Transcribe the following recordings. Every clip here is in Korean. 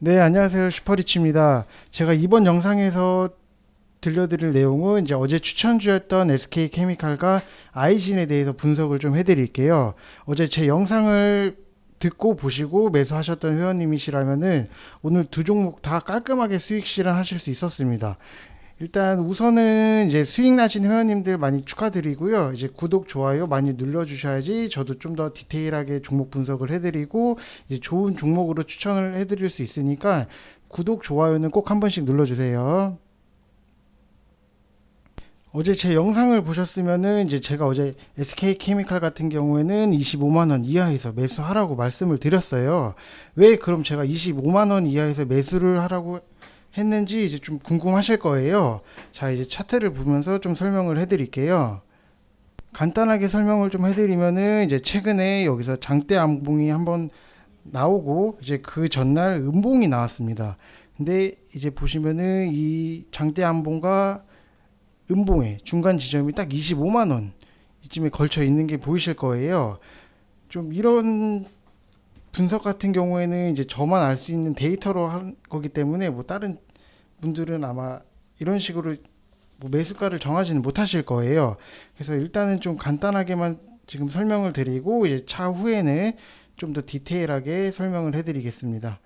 네, 안녕하세요. 슈퍼리치입니다. 제가 이번 영상에서 들려드릴 내용은 이제 어제 추천주였던 SK케미칼과 아이진에 대해서 분석을 좀 해드릴게요. 어제 제 영상을 듣고 보시고 매수하셨던 회원님이시라면은 오늘 두 종목 다 깔끔하게 수익 실현하실 수 있었습니다. 일단 우선은 이제 수익 나신 회원님들 많이 축하드리고요. 이제 구독, 좋아요 많이 눌러주셔야지 저도 좀 더 디테일하게 종목 분석을 해드리고 이제 좋은 종목으로 추천을 해드릴 수 있으니까 구독, 좋아요는 꼭 한 번씩 눌러주세요. 어제 제 영상을 보셨으면은 이제 제가 어제 SK케미칼 같은 경우에는 25만 원 이하에서 매수하라고 말씀을 드렸어요. 왜 그럼 제가 25만 원 이하에서 매수를 하라고 했는지 이제 좀 궁금하실 거예요. 자, 이제 차트를 보면서 좀 설명을 해드릴게요. 간단하게 설명을 좀 해드리면은 이제 최근에 여기서 장대 암봉이 한번 나오고 이제 그 전날 음봉이 나왔습니다. 근데 이제 보시면은 이 장대 암봉과 음봉의 중간 지점이 딱 25만 원 이쯤에 걸쳐 있는 게 보이실 거예요. 좀 이런 분석 같은 경우에는 이제 저만 알 수 있는 데이터로 한 거기 때문에 뭐 다른 분들은 아마 이런 식으로 뭐 매수가를 정하지는 못하실 거예요. 그래서 일단은 좀 간단하게만 지금 설명을 드리고 이제 차후에는 좀 더 디테일하게 설명을 해드리겠습니다.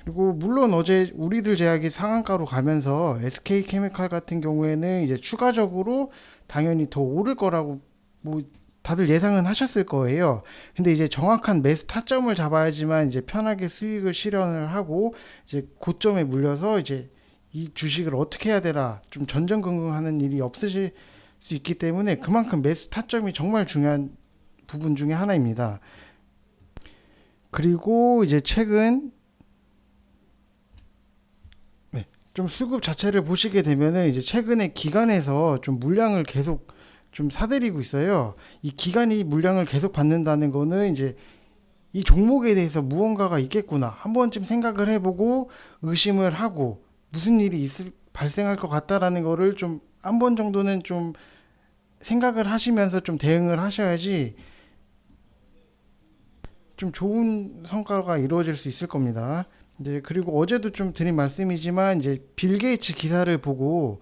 그리고 물론 어제 우리들 제약이 상한가로 가면서 SK케미칼 같은 경우에는 이제 추가적으로 당연히 더 오를 거라고 뭐 다들 예상은 하셨을 거예요. 근데 이제 정확한 매수 타점을 잡아야지만 이제 편하게 수익을 실현을 하고 이제 고점에 물려서 이제 이 주식을 어떻게 해야 되나 좀 전전긍긍하는 일이 없으실 수 있기 때문에 그만큼 매수 타점이 정말 중요한 부분 중에 하나입니다. 그리고 이제 최근 네, 좀 수급 자체를 보시게 되면은 이제 최근에 기관에서 좀 물량을 계속 좀 사들이고 있어요. 이 기관이 물량을 계속 받는다는 거는 이제 이 종목에 대해서 무언가가 있겠구나. 한 번쯤 생각을 해보고 의심을 하고 무슨 일이 발생할 것 같다라는 거를 좀 한 번 정도는 좀 생각을 하시면서 좀 대응을 하셔야지 좀 좋은 성과가 이루어질 수 있을 겁니다. 이제 그리고 어제도 좀 드린 말씀이지만 이제 빌 게이츠 기사를 보고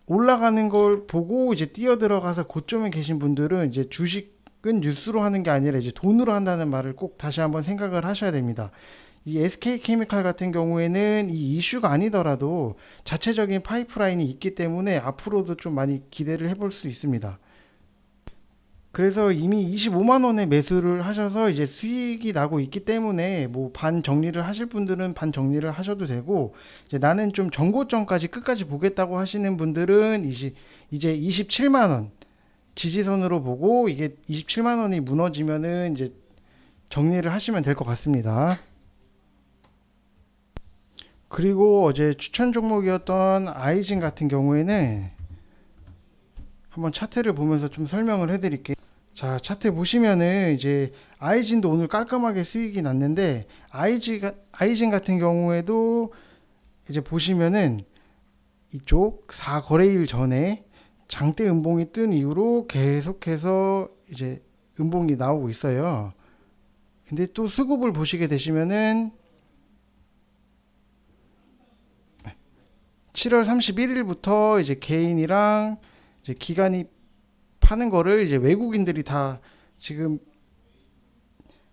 올라가는 걸 보고 이제 뛰어 들어가서 고점에 계신 분들은 이제 주식은 뉴스로 하는 게 아니라 이제 돈으로 한다는 말을 꼭 다시 한번 생각을 하셔야 됩니다. 이 SK케미칼 같은 경우에는 이 이슈가 아니더라도 자체적인 파이프라인이 있기 때문에 앞으로도 좀 많이 기대를 해볼 수 있습니다. 그래서 이미 25만 원에 매수를 하셔서 이제 수익이 나고 있기 때문에 뭐 반 정리를 하실 분들은 반 정리를 하셔도 되고 이제 나는 좀 정고점까지 끝까지 보겠다고 하시는 분들은 이제 27만 원 지지선으로 보고 이게 27만 원이 무너지면은 이제 정리를 하시면 될 것 같습니다. 그리고 어제 추천 종목이었던 아이진 같은 경우에는 한번 차트를 보면서 좀 설명을 해드릴게요. 자, 차트 보시면은 이제 아이진도 오늘 깔끔하게 수익이 났는데 아이진 같은 경우에도 이제 보시면은 이쪽 4거래일 전에 장대 음봉이 뜬 이후로 계속해서 이제 음봉이 나오고 있어요. 근데 또 수급을 보시게 되시면은 7월 31일부터 이제 개인이랑 이제 기관이 파는 거를 이제 외국인들이 다 지금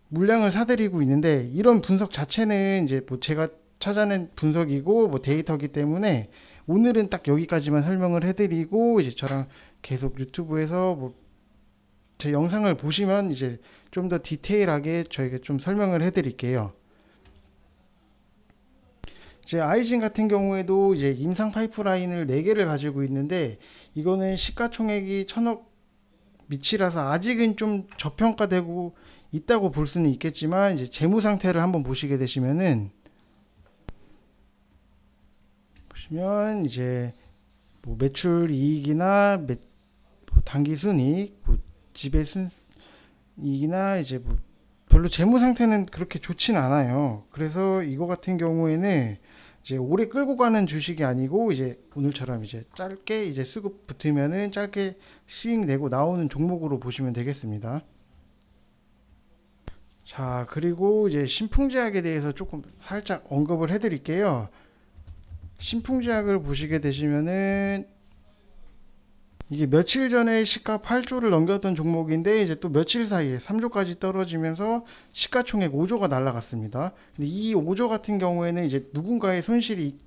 물량을 사들이고 있는데 이런 분석 자체는 이제 뭐 제가 찾아낸 분석이고 뭐 데이터기 때문에 오늘은 딱 여기까지만 설명을 해드리고 이제 저랑 계속 유튜브에서 뭐 제 영상을 보시면 이제 좀 더 디테일하게 저에게 좀 설명을 해드릴게요. 이제 아이진 같은 경우에도 이제 임상 파이프라인을 4개를 가지고 있는데 이거는 시가총액이 1000억 밑이라서 아직은 좀 저평가되고 있다고 볼 수는 있겠지만 이제 재무 상태를 한번 보시게 되시면은 보시면 이제 뭐 매출 이익이나 뭐 단기 순이익, 뭐 지배 순이익이나 이제 뭐 별로 재무 상태는 그렇게 좋진 않아요. 그래서 이거 같은 경우에는 이제 오래 끌고 가는 주식이 아니고 이제 오늘처럼 이제 짧게 이제 수급 붙으면은 짧게 수익 내고 나오는 종목으로 보시면 되겠습니다. 자, 그리고 이제 신풍제약에 대해서 조금 살짝 언급을 해드릴게요. 신풍제약을 보시게 되시면은 이게 며칠 전에 시가 8조를 넘겼던 종목인데 이제 또 며칠 사이에 3조까지 떨어지면서 시가총액 5조가 날라갔습니다. 근데 이 5조 같은 경우에는 이제 누군가의 손실이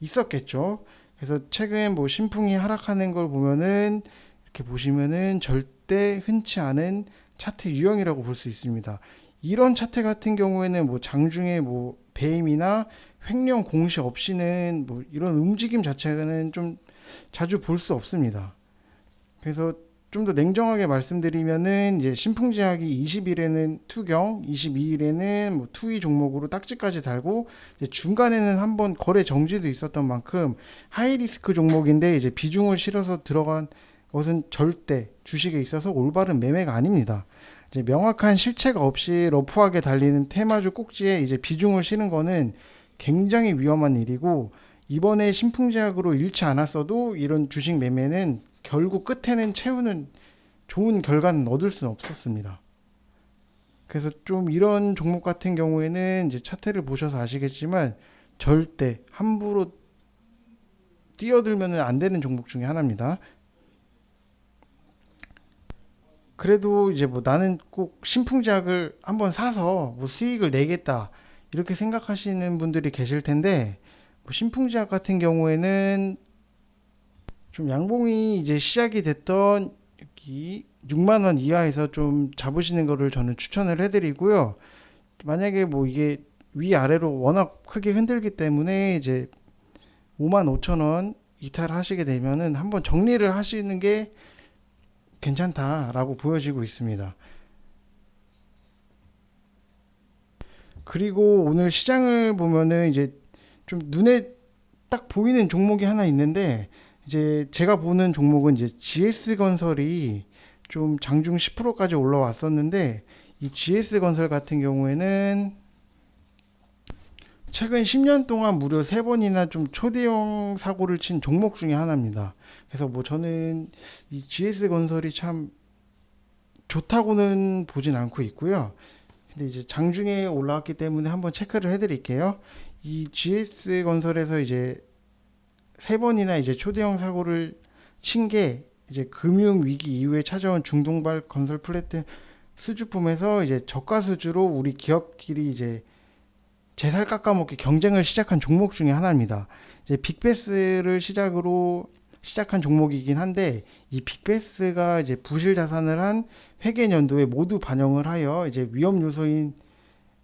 있었겠죠. 그래서 최근 뭐 신풍이 하락하는 걸 보면은 이렇게 보시면은 절대 흔치 않은 차트 유형이라고 볼 수 있습니다. 이런 차트 같은 경우에는 뭐 장중에 뭐 배임이나 횡령 공시 없이는 뭐 이런 움직임 자체는 좀 자주 볼 수 없습니다. 그래서 좀 더 냉정하게 말씀드리면은 이제 신풍제약이 20일에는 투경, 22일에는 뭐 투이 종목으로 딱지까지 달고 이제 중간에는 한번 거래 정지도 있었던 만큼 하이리스크 종목인데 이제 비중을 실어서 들어간 것은 절대 주식에 있어서 올바른 매매가 아닙니다. 이제 명확한 실체가 없이 러프하게 달리는 테마주 꼭지에 이제 비중을 실은 거는 굉장히 위험한 일이고 이번에 신풍제약으로 잃지 않았어도 이런 주식 매매는 결국 끝에는 채우는 좋은 결과는 얻을 수는 없었습니다. 그래서 좀 이런 종목 같은 경우에는 이제 차트를 보셔서 아시겠지만 절대 함부로 뛰어들면 안 되는 종목 중에 하나입니다. 그래도 이제 뭐 나는 꼭 신풍제약을 한번 사서 뭐 수익을 내겠다 이렇게 생각하시는 분들이 계실 텐데 뭐 신풍제약 같은 경우에는 좀 양봉이 이제 시작이 됐던 여기 6만 원 이하에서 좀 잡으시는 거를 저는 추천을 해드리고요. 만약에 뭐 이게 위아래로 워낙 크게 흔들기 때문에 이제 5만 5천 원 이탈하시게 되면은 한번 정리를 하시는 게 괜찮다라고 보여지고 있습니다. 그리고 오늘 시장을 보면은 이제 좀 눈에 딱 보이는 종목이 하나 있는데 이제 제가 보는 종목은 이제 GS건설이 좀 장중 10%까지 올라왔었는데 이 GS건설 같은 경우에는 최근 10년 동안 무려 3번이나 좀 초대형 사고를 친 종목 중에 하나입니다. 그래서 뭐 저는 이 GS건설이 참 좋다고는 보진 않고 있고요. 근데 이제 장중에 올라왔기 때문에 한번 체크를 해드릴게요. 이 GS건설에서 이제 3번이나 이제 초대형 사고를 친 게 이제 금융 위기 이후에 찾아온 중동발 건설 플랫폼 수주품에서 이제 저가 수주로 우리 기업끼리 이제 제살 깎아먹기 경쟁을 시작한 종목 중에 하나입니다. 이제 빅베스를 시작으로 시작한 종목이긴 한데 이 빅베스가 이제 부실 자산을 한 회계 연도에 모두 반영을 하여 이제 위험 요소인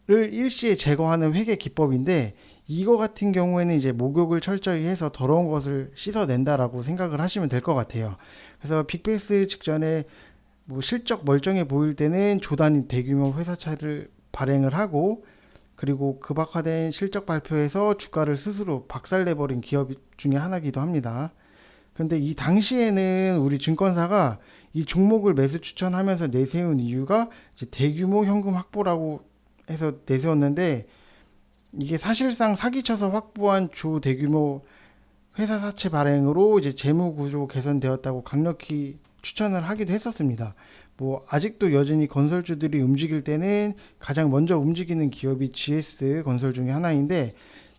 를 일시에 제거하는 회계 기법인데 이거 같은 경우에는 이제 목욕을 철저히 해서 더러운 것을 씻어낸다라고 생각을 하시면 될 것 같아요. 그래서 빅베이스 직전에 뭐 실적 멀쩡해 보일 때는 조단위 대규모 회사차를 발행을 하고 그리고 급악화된 실적 발표에서 주가를 스스로 박살내버린 기업 중에 하나이기도 합니다. 근데 이 당시에는 우리 증권사가 이 종목을 매수 추천하면서 내세운 이유가 이제 대규모 현금 확보라고 해서 내세웠는데 이게 사실상 사기쳐서 확보한 조대규모 회사 사채 발행으로 이제 재무 구조 개선되었다고 강력히 추천을 하기도 했었습니다. 뭐 아직도 여전히 건설주들이 움직일 때는 가장 먼저 움직이는 기업이 GS 건설 중에 하나인데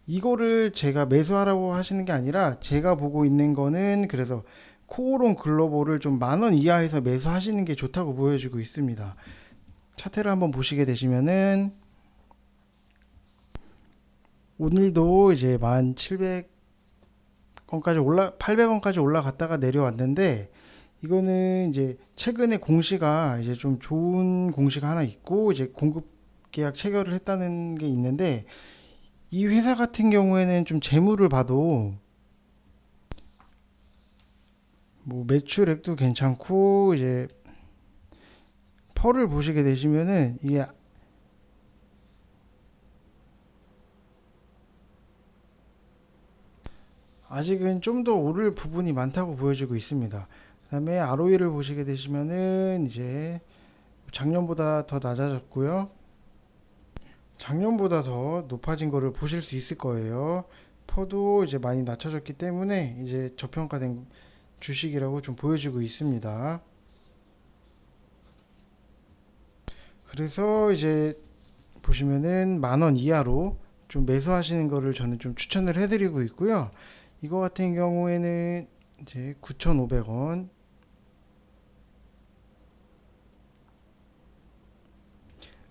이거를 제가 매수하라고 하시는 게 아니라 제가 보고 있는 거는 그래서 코오롱 글로벌을 좀 만원 이하에서 매수하시는 게 좋다고 보여지고 있습니다. 차트를 한번 보시게 되시면은 오늘도 이제 1,700원까지 800원까지 올라갔다가 내려왔는데 이거는 이제 최근에 공시가 이제 좀 좋은 공시가 하나 있고 이제 공급 계약 체결을 했다는 게 있는데 이 회사 같은 경우에는 좀 재무를 봐도 뭐 매출액도 괜찮고 이제 펄을 보시게 되시면은 이게 아직은 좀 더 오를 부분이 많다고 보여지고 있습니다. 그다음에 ROE를 보시게 되시면은 이제 작년보다 더 낮아졌고요. 작년보다 더 높아진 거를 보실 수 있을 거예요. 퍼도 이제 많이 낮춰졌기 때문에 이제 저평가된 주식이라고 좀 보여지고 있습니다. 그래서 이제 보시면은 10,000원 이하로 좀 매수하시는 거를 저는 좀 추천을 해드리고 있고요. 이거 같은 경우에는 이제 9,500원,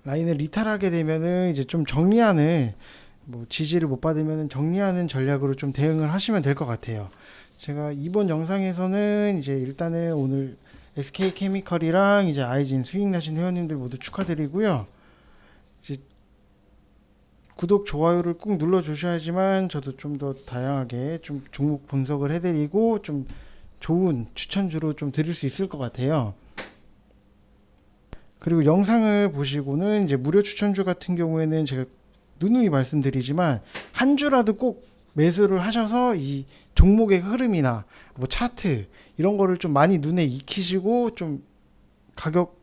라인을 리탈하게 되면은 이제 좀 정리하는, 뭐 지지를 못 받으면 정리하는 전략으로 좀 대응을 하시면 될 것 같아요. 제가 이번 영상에서는 이제 일단은 오늘 SK케미컬이랑 이제 아이진 수익 나신 회원님들 모두 축하드리고요. 이제 구독, 좋아요를 꾹 눌러 주셔야지만 저도 좀 더 다양하게 좀 종목 분석을 해드리고 좀 좋은 추천주로 좀 드릴 수 있을 것 같아요. 그리고 영상을 보시고는 이제 무료 추천주 같은 경우에는 제가 누누이 말씀드리지만 한 주라도 꼭 매수를 하셔서 이 종목의 흐름이나 뭐 차트 이런 거를 좀 많이 눈에 익히시고 좀 가격,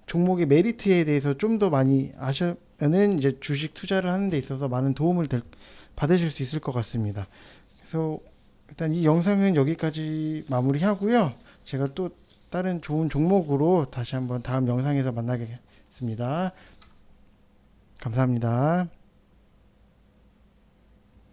종목의 메리트에 대해서 좀 더 많이 아시면은 이제 주식 투자를 하는 데 있어서 많은 도움을 받으실 수 있을 것 같습니다. 그래서 일단 이 영상은 여기까지 마무리하고요. 제가 또 다른 좋은 종목으로 다시 한번 다음 영상에서 만나겠습니다. 감사합니다.